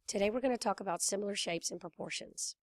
Today we're going to talk about similar shapes and proportions.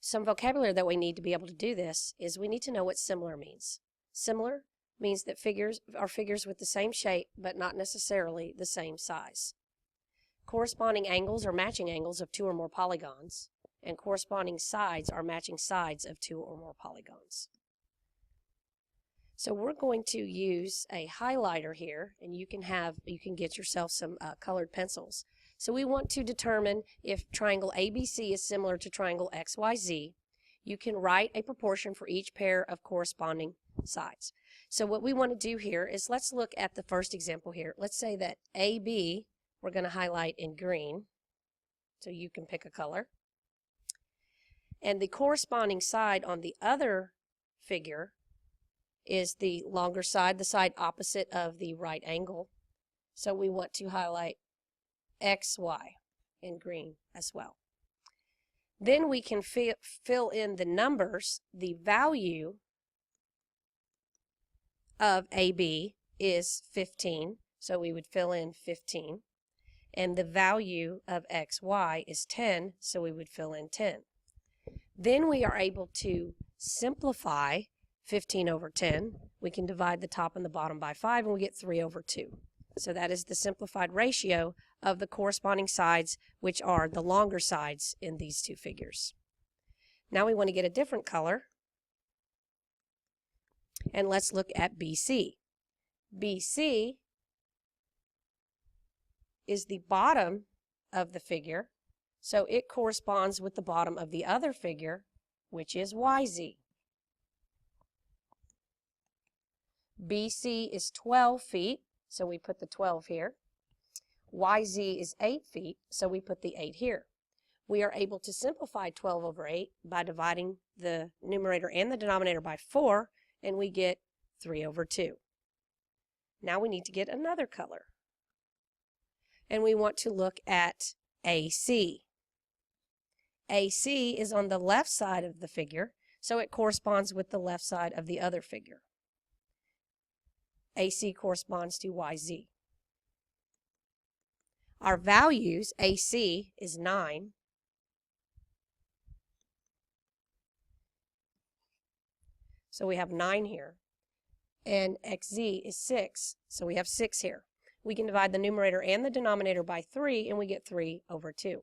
Some vocabulary that we need to be able to do this is we need to know what similar means. Similar means that figures are figures with the same shape but not necessarily the same size. Corresponding angles are matching angles of two or more polygons, and corresponding sides are matching sides of two or more polygons. So we're going to use a highlighter here, and you can get yourself some colored pencils. So we want to determine if triangle ABC is similar to triangle XYZ. You can write a proportion for each pair of corresponding sides. So what we want to do here is let's look at the first example here. Let's say that AB we're going to highlight in green, so you can pick a color. And the corresponding side on the other figure is the longer side, the side opposite of the right angle. So we want to highlight XY in green as well. Then we can fill in the numbers. The value of AB is 15, so we would fill in 15. And the value of XY is 10, so we would fill in 10. Then we are able to simplify 15 over 10. We can divide the top and the bottom by 5, and we get 3 over 2. So that is the simplified ratio of the corresponding sides, which are the longer sides in these two figures. Now we want to get a different color, and let's look at BC. BC is the bottom of the figure, so it corresponds with the bottom of the other figure, which is YZ. BC is 12 feet, so we put the 12 here. YZ is 8 feet, so we put the 8 here. We are able to simplify 12 over 8 by dividing the numerator and the denominator by 4, and we get 3 over 2. Now we need to get another color. And we want to look at AC. AC is on the left side of the figure, so it corresponds with the left side of the other figure. AC corresponds to YZ. Our values, AC is 9. So we have 9 here. And XZ is 6, so we have 6 here. We can divide the numerator and the denominator by 3, and we get 3 over 2.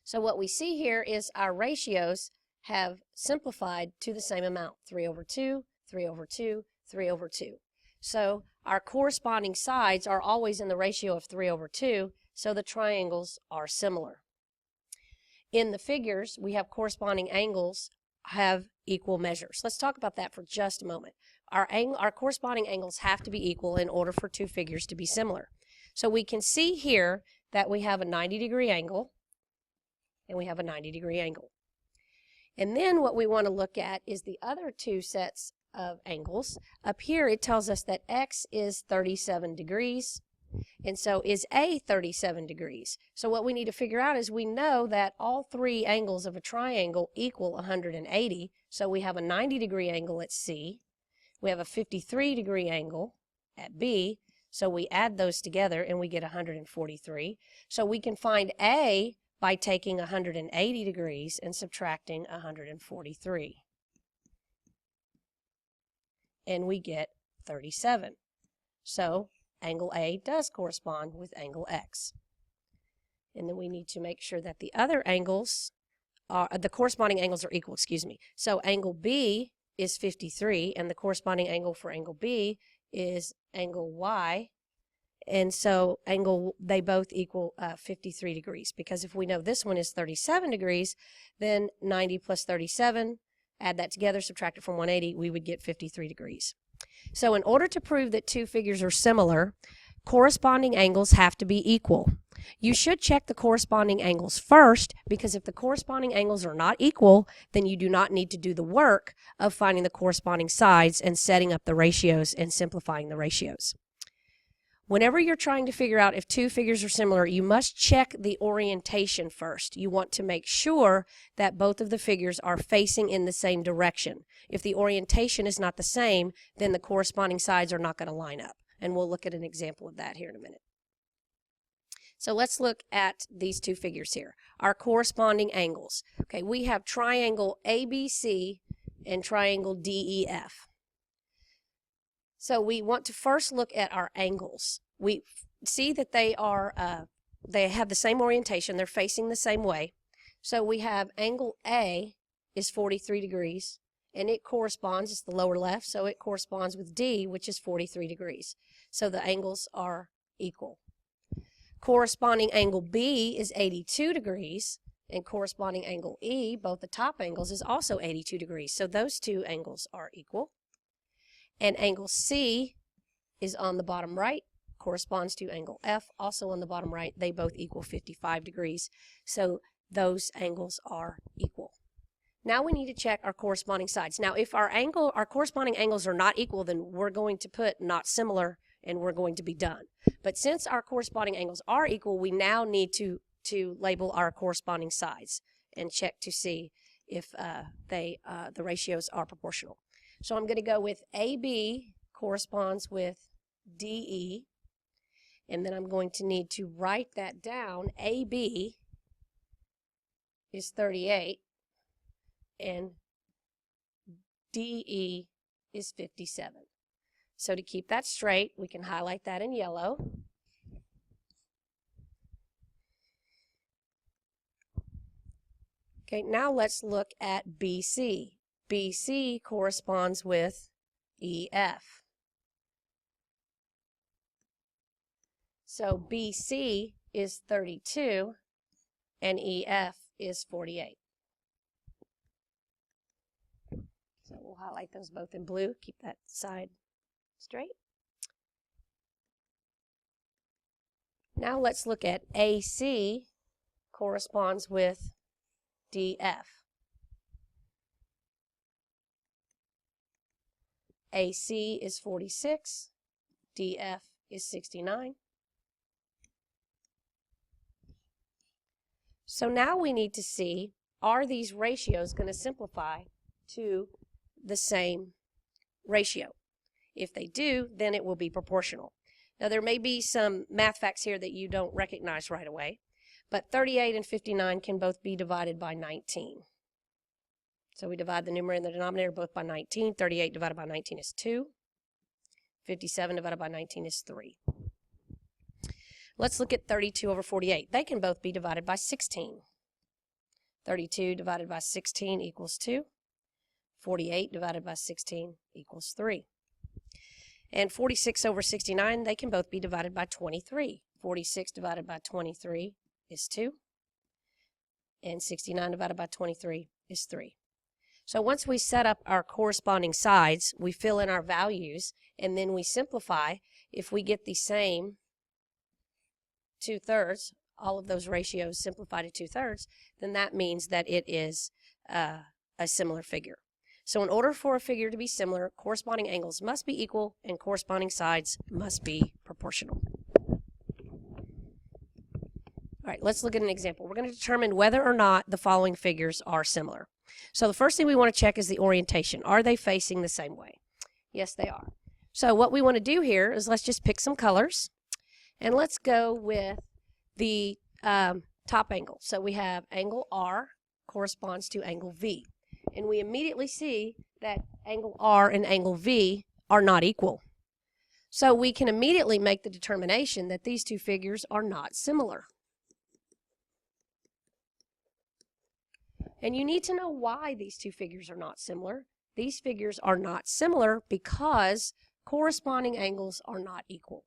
So what we see here is our ratios have simplified to the same amount, 3 over 2, 3 over 2, 3 over 2. So our corresponding sides are always in the ratio of 3 over 2, so the triangles are similar. In the figures, we have corresponding angles have equal measures. Let's talk about that for just a moment. Our corresponding angles have to be equal in order for two figures to be similar. So we can see here that we have a 90-degree angle, and we have a 90-degree angle. And then what we want to look at is the other two sets of angles. Up here it tells us that X is 37 degrees, and so is A 37 degrees. So what we need to figure out is we know that all three angles of a triangle equal 180, so we have a 90-degree angle at C. We have a 53-degree angle at B, so we add those together and we get 143. So we can find A by taking 180 degrees and subtracting 143. And we get 37. So angle A does correspond with angle X. And then we need to make sure that the other angles, the corresponding angles are equal, So angle B is 53, and the corresponding angle for angle B is angle Y. And so they both equal 53 degrees, because if we know this one is 37 degrees, then 90 plus 37, add that together, subtract it from 180, we would get 53 degrees. So in order to prove that two figures are similar, corresponding angles have to be equal. You should check the corresponding angles first, because if the corresponding angles are not equal, then you do not need to do the work of finding the corresponding sides and setting up the ratios and simplifying the ratios. Whenever you're trying to figure out if two figures are similar, you must check the orientation first. You want to make sure that both of the figures are facing in the same direction. If the orientation is not the same, then the corresponding sides are not going to line up. And we'll look at an example of that here in a minute. So let's look at these two figures here, our corresponding angles. Okay, we have triangle ABC and triangle DEF. So we want to first look at our angles. We see that they have the same orientation, they're facing the same way. So we have angle A is 43 degrees, and it corresponds, it's the lower left, so it corresponds with D, which is 43 degrees. So the angles are equal. Corresponding angle B is 82 degrees, and corresponding angle E, both the top angles, is also 82 degrees. So those two angles are equal. And angle C is on the bottom right, corresponds to angle F, also on the bottom right. They both equal 55 degrees. So those angles are equal. Now we need to check our corresponding sides. Now if our corresponding angles are not equal, then we're going to put not similar and we're going to be done. But since our corresponding angles are equal, we now need to label our corresponding sides and check to see if the ratios are proportional. So I'm going to go with AB corresponds with DE, and then I'm going to need to write that down. AB is 38 and DE is 57. So to keep that straight, we can highlight that in yellow. Okay, now let's look at BC. BC corresponds with EF. So BC is 32 and EF is 48. So we'll highlight those both in blue, keep that side straight. Now let's look at AC corresponds with DF. AC is 46, DF is 69. So now we need to see, are these ratios going to simplify to the same ratio? If they do, then it will be proportional. Now there may be some math facts here that you don't recognize right away, but 38 and 59 can both be divided by 19. So we divide the numerator and the denominator both by 19. 38 divided by 19 is 2. 57 divided by 19 is 3. Let's look at 32 over 48. They can both be divided by 16. 32 divided by 16 equals 2. 48 divided by 16 equals 3. And 46 over 69, they can both be divided by 23. 46 divided by 23 is 2. And 69 divided by 23 is 3. So once we set up our corresponding sides, we fill in our values, and then we simplify. If we get the same 2/3, all of those ratios simplify to 2/3, then that means that it is a similar figure. So in order for a figure to be similar, corresponding angles must be equal and corresponding sides must be proportional. All right, let's look at an example. We're going to determine whether or not the following figures are similar. So the first thing we want to check is the orientation. Are they facing the same way? Yes, they are. So what we want to do here is let's just pick some colors, and let's go with the top angle. So we have angle R corresponds to angle V. And we immediately see that angle R and angle V are not equal. So we can immediately make the determination that these two figures are not similar. And you need to know why these two figures are not similar. These figures are not similar because corresponding angles are not equal.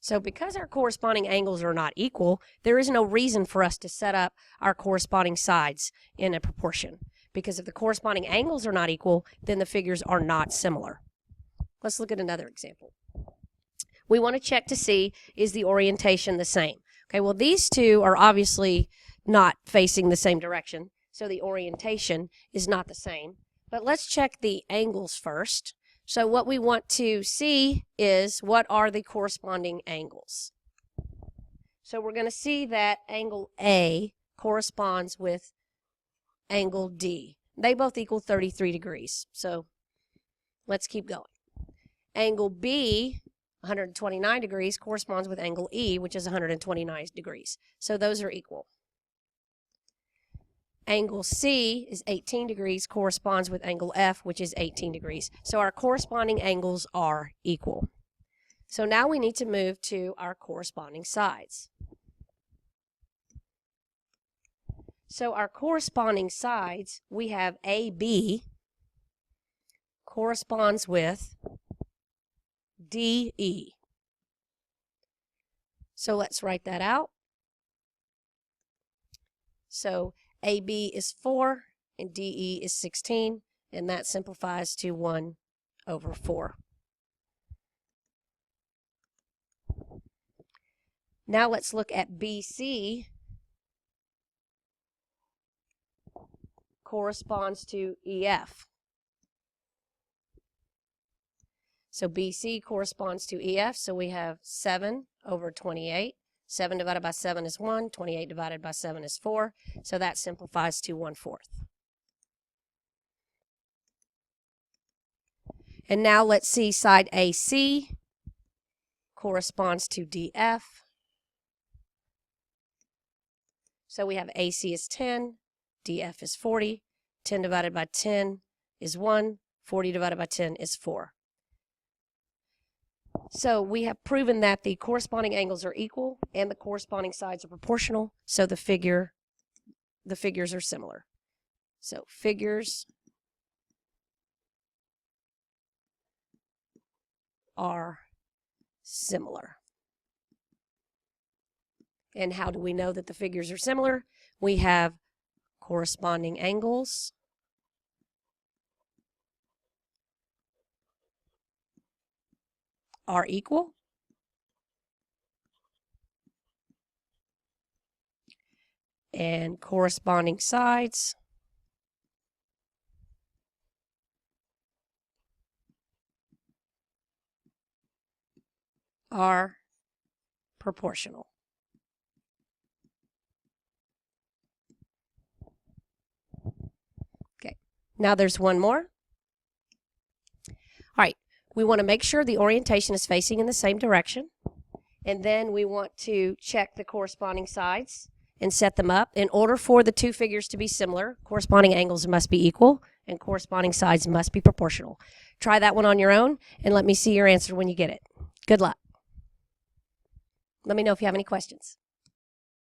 So because our corresponding angles are not equal, there is no reason for us to set up our corresponding sides in a proportion. Because if the corresponding angles are not equal, then the figures are not similar. Let's look at another example. We want to check to see, is the orientation the same? Okay, well these two are obviously not facing the same direction, so the orientation is not the same. But let's check the angles first. So what we want to see is, what are the corresponding angles? So we're going to see that angle A corresponds with angle D. They both equal 33 degrees. So let's keep going. Angle B, 129 degrees, corresponds with angle E, which is 129 degrees. So those are equal. Angle C is 18 degrees, corresponds with angle F, which is 18 degrees. So our corresponding angles are equal. So now we need to move to our corresponding sides. So our corresponding sides, we have AB corresponds with DE. So let's write that out. So AB is 4 and DE is 16, and that simplifies to 1 over 4. Now let's look at BC corresponds to EF. So BC corresponds to EF, so we have 7 over 28. 7 divided by 7 is 1. 28 divided by 7 is 4. So that simplifies to 1/4. And now let's see side AC corresponds to DF. So we have AC is 10, DF is 40. 10 divided by 10 is 1. 40 divided by 10 is 4. So we have proven that the corresponding angles are equal and the corresponding sides are proportional, so the figures are similar. So figures are similar. And how do we know that the figures are similar? We have corresponding angles are equal. And corresponding sides are proportional. Okay, now there's one more. All right, we want to make sure the orientation is facing in the same direction, and then we want to check the corresponding sides and set them up. In order for the two figures to be similar, corresponding angles must be equal and corresponding sides must be proportional. Try that one on your own and let me see your answer when you get it. Good luck. Let me know if you have any questions.